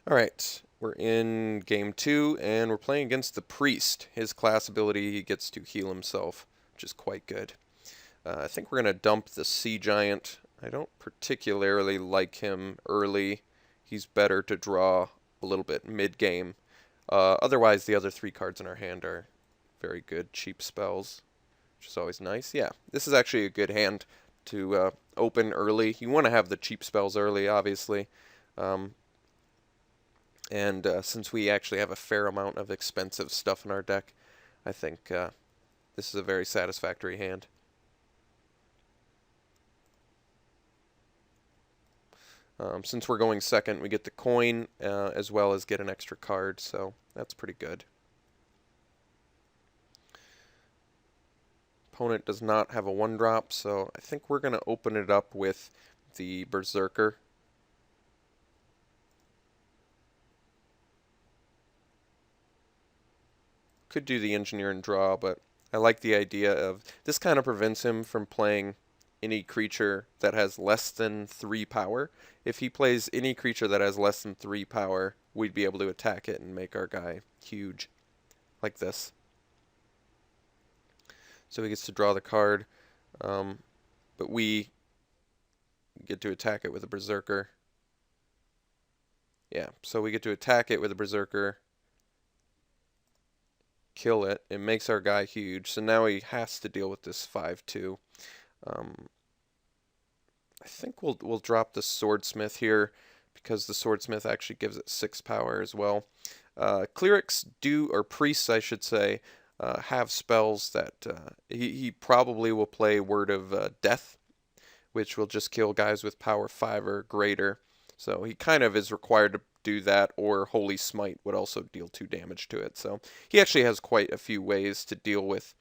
Alright, we're in game 2, and we're playing against the Priest. His class ability, he gets to heal himself, which is quite good. I think we're going to dump the Sea Giant. I don't particularly like him early. He's better to draw a little bit mid-game. Otherwise, the other 3 cards in our hand are very good, cheap spells, which is always nice. Yeah, this is actually a good hand to open early. You want to have the cheap spells early, obviously. And since we actually have a fair amount of expensive stuff in our deck, I think this is a very satisfactory hand. Since we're going second, we get the coin as well as get an extra card, so that's pretty good. Opponent does not have a 1-drop, so I think we're going to open it up with the Berserker. Could do the Engineer and draw, but I like the idea of this. Kind of prevents him from playing any creature that has less than 3 power. If he plays any creature that has less than 3 power, we'd be able to attack it and make our guy huge, like this. So he gets to draw the card, but we get to attack it with a Berserker. Yeah, so we get to attack it with a Berserker, kill it. It makes our guy huge, so now he has to deal with this 5/2. I think we'll drop the Swordsmith here because the Swordsmith actually gives it 6 power as well. Clerics do, or priests I should say, have spells that he probably will play Word of Death, which will just kill guys with power 5 or greater. So he kind of is required to do that, or Holy Smite would also deal 2 damage to it. So he actually has quite a few ways to deal with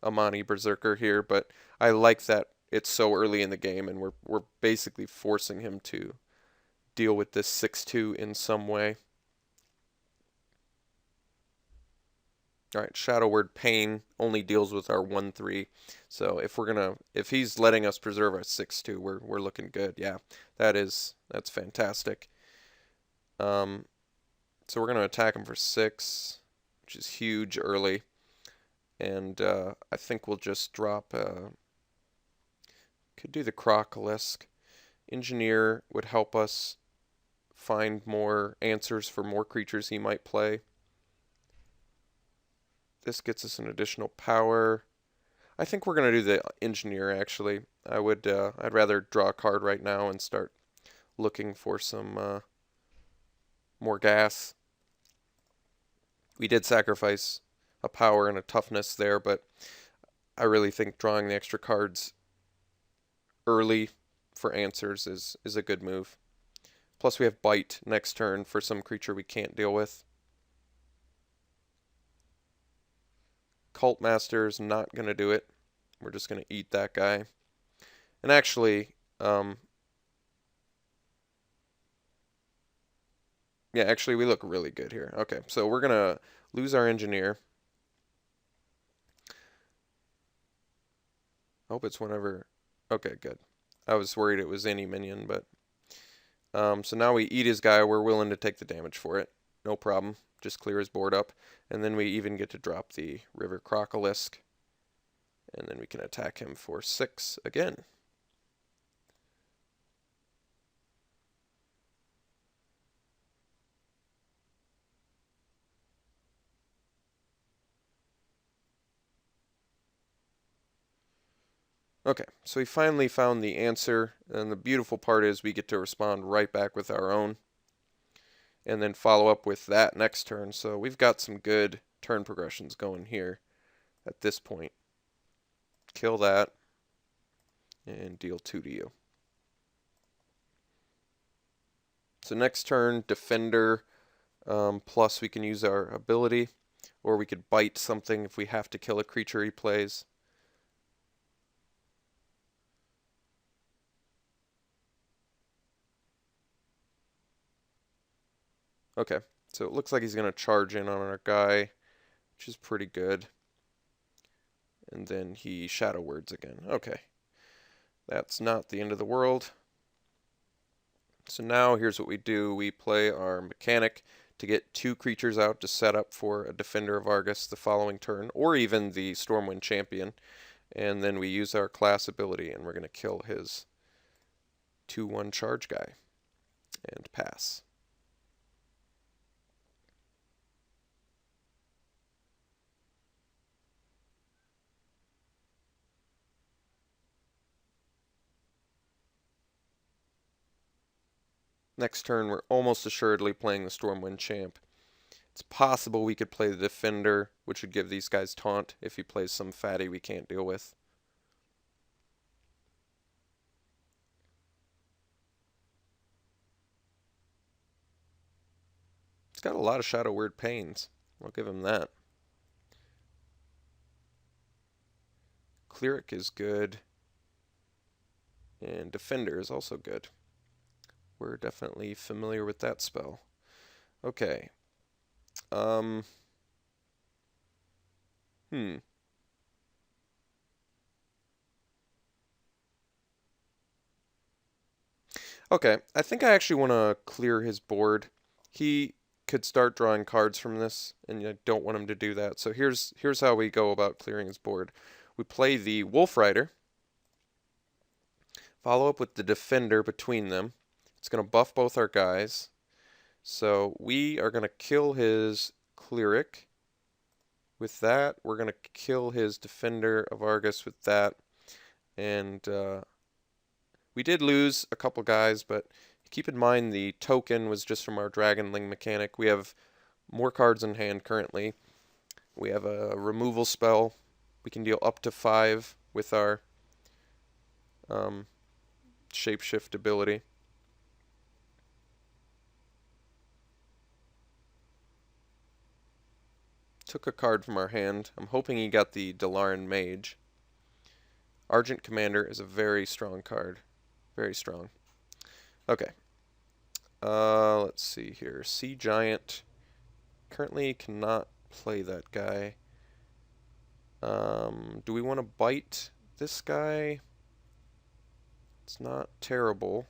Amani Berserker here, but I like that it's so early in the game and we're basically forcing him to deal with this 6/2 in some way. Alright, Shadow Word Pain only deals with our 1/3. So if he's letting us preserve our 6/2, we're looking good. Yeah, that's fantastic. So we're gonna attack him for 6, which is huge early. And I think we'll just drop could do the Crocolisk. Engineer would help us find more answers for more creatures he might play. This gets us an additional power. I think we're going to do the Engineer, actually. I'd rather draw a card right now and start looking for some more gas. We did sacrifice a power and a toughness there, but I really think drawing the extra cards early for answers is a good move. Plus we have Bite next turn for some creature we can't deal with. Cult Master's not going to do it. We're just going to eat that guy. And actually, yeah, actually we look really good here. Okay, so we're going to lose our Engineer. I hope it's whenever... Okay, good. I was worried it was any minion, but... so now we eat his guy. We're willing to take the damage for it. No problem. Just clear his board up. And then we even get to drop the River Crocolisk. And then we can attack him for 6 again. Okay, so we finally found the answer, and the beautiful part is we get to respond right back with our own, and then follow up with that next turn. So we've got some good turn progressions going here at this point. Kill that, and deal 2 to you. So next turn, Defender, plus we can use our ability, or we could bite something if we have to kill a creature he plays. Okay, so it looks like he's going to charge in on our guy, which is pretty good. And then he Shadow Words again. Okay, that's not the end of the world. So now here's what we do. We play our mechanic to get 2 creatures out to set up for a Defender of Argus the following turn, or even the Stormwind Champion. And then we use our class ability, and we're going to kill his 2/1 charge guy and pass. Next turn, we're almost assuredly playing the Stormwind Champ. It's possible we could play the Defender, which would give these guys taunt if he plays some fatty we can't deal with. He's got a lot of Shadow Word Pains. I'll give him that. Cleric is good. And Defender is also good. We're definitely familiar with that spell. Okay. Okay, I think I actually want to clear his board. He could start drawing cards from this, and I don't want him to do that. So here's how we go about clearing his board. We play the Wolf Rider, follow up with the Defender between them. It's going to buff both our guys. So we are going to kill his Cleric. With that, we're going to kill his Defender of Argus with that. And we did lose a couple guys, but keep in mind the token was just from our Dragonling mechanic. We have more cards in hand currently. We have a removal spell. We can deal up to 5 with our shapeshift ability. Took a card from our hand. I'm hoping he got the Dalaran Mage. Argent Commander is a very strong card. Very strong. Okay. Let's see here. Sea Giant. Currently cannot play that guy. Do we want to bite this guy? It's not terrible.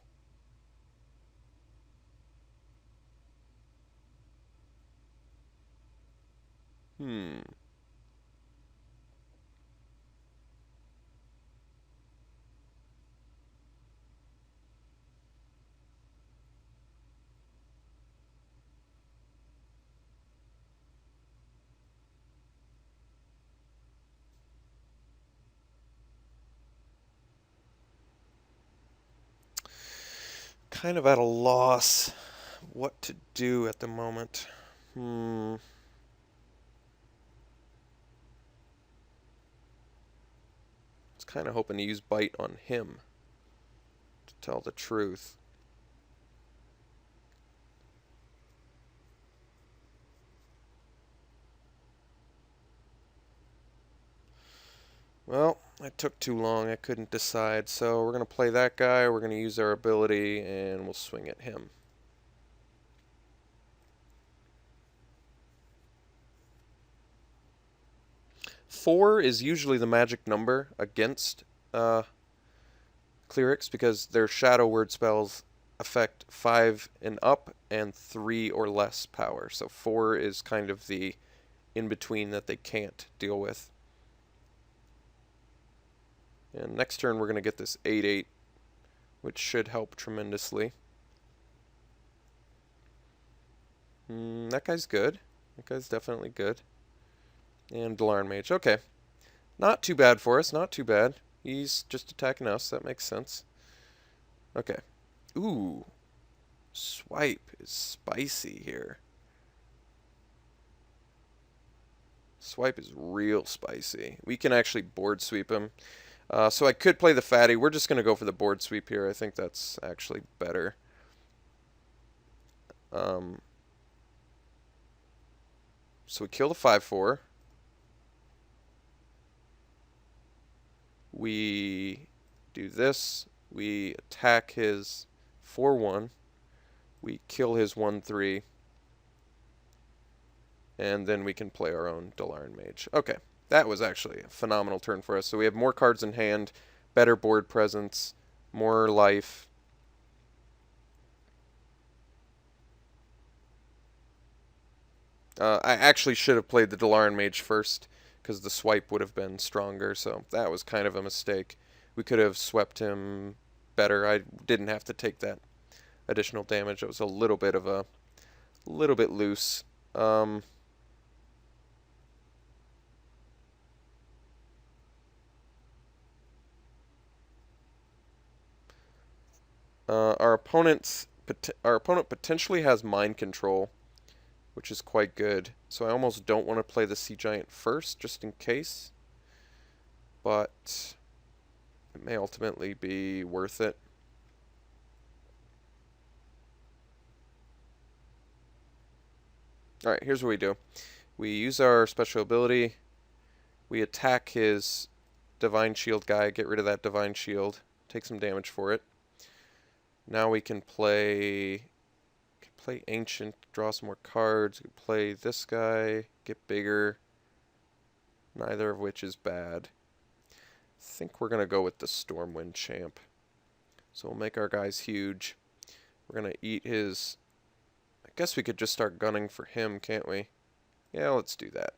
Kind of at a loss what to do at the moment. I was kind of hoping to use bite on him, to tell the truth. Well, I took too long. I couldn't decide. So we're going to play that guy. We're going to use our ability, and we'll swing at him. Four is usually the magic number against clerics because their shadow word spells affect 5 and up and 3 or less power. So 4 is kind of the in-between that they can't deal with. And next turn we're going to get this 8/8, which should help tremendously. That guy's good. That guy's definitely good. And Dalaran Mage. Okay. Not too bad for us. Not too bad. He's just attacking us. That makes sense. Okay. Ooh. Swipe is spicy here. Swipe is real spicy. We can actually board sweep him. So I could play the fatty. We're just going to go for the board sweep here. I think that's actually better. So we kill the 5/4. We do this. We attack his 4/1. We kill his 1/3. And then we can play our own Dalaran Mage. Okay, that was actually a phenomenal turn for us. So we have more cards in hand, better board presence, more life. I actually should have played the Dalaran Mage first, because the swipe would have been stronger, so that was kind of a mistake. We could have swept him better. I didn't have to take that additional damage. It was a little bit of a little bit loose. Um, our opponent potentially has mind control, which is quite good. So I almost don't want to play the Sea Giant first, just in case. But it may ultimately be worth it. Alright, here's what we do. We use our special ability. We attack his Divine Shield guy, get rid of that Divine Shield, take some damage for it. Now we can play Ancient, draw some more cards. We can play this guy, get bigger. Neither of which is bad. I think we're going to go with the Stormwind Champ. So we'll make our guys huge. We're going to eat his... I guess we could just start gunning for him, can't we? Yeah, let's do that.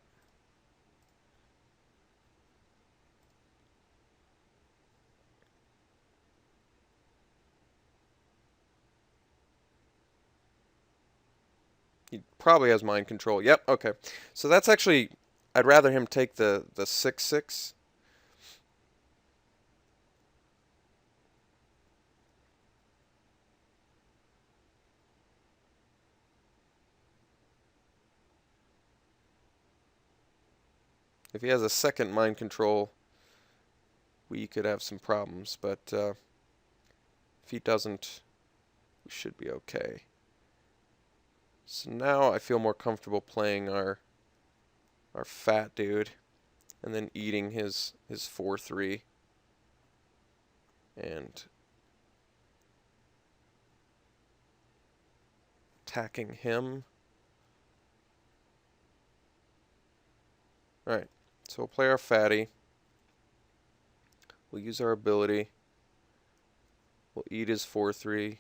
He probably has mind control. Yep, okay. So that's actually... I'd rather him take the 6/6. If he has a second mind control, we could have some problems. But if he doesn't, we should be okay. So now I feel more comfortable playing our fat dude and then eating his 4/3 and attacking him. Alright, so we'll play our fatty. We'll use our ability. We'll eat his 4/3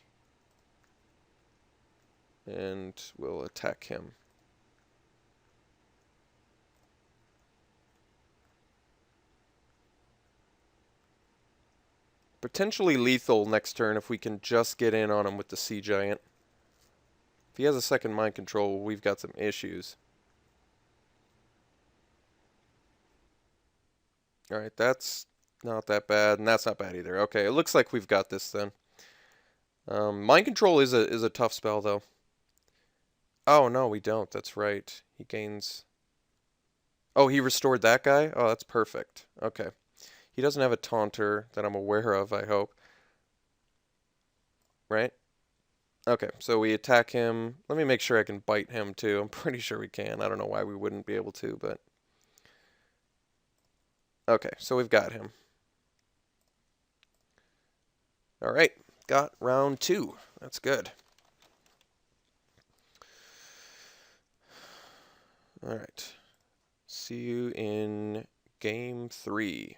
and we'll attack him. Potentially lethal next turn if we can just get in on him with the Sea Giant. If he has a second mind control, we've got some issues. Alright, that's not that bad, and that's not bad either. Okay, it looks like we've got this then. Mind control is a tough spell though. Oh no, we don't. That's right. He gains... Oh, he restored that guy? Oh, that's perfect. Okay. He doesn't have a taunter that I'm aware of, I hope. Right? Okay, so we attack him. Let me make sure I can bite him too. I'm pretty sure we can. I don't know why we wouldn't be able to, but... Okay, so we've got him. Alright, got round 2. That's good. Alright. See you in game 3.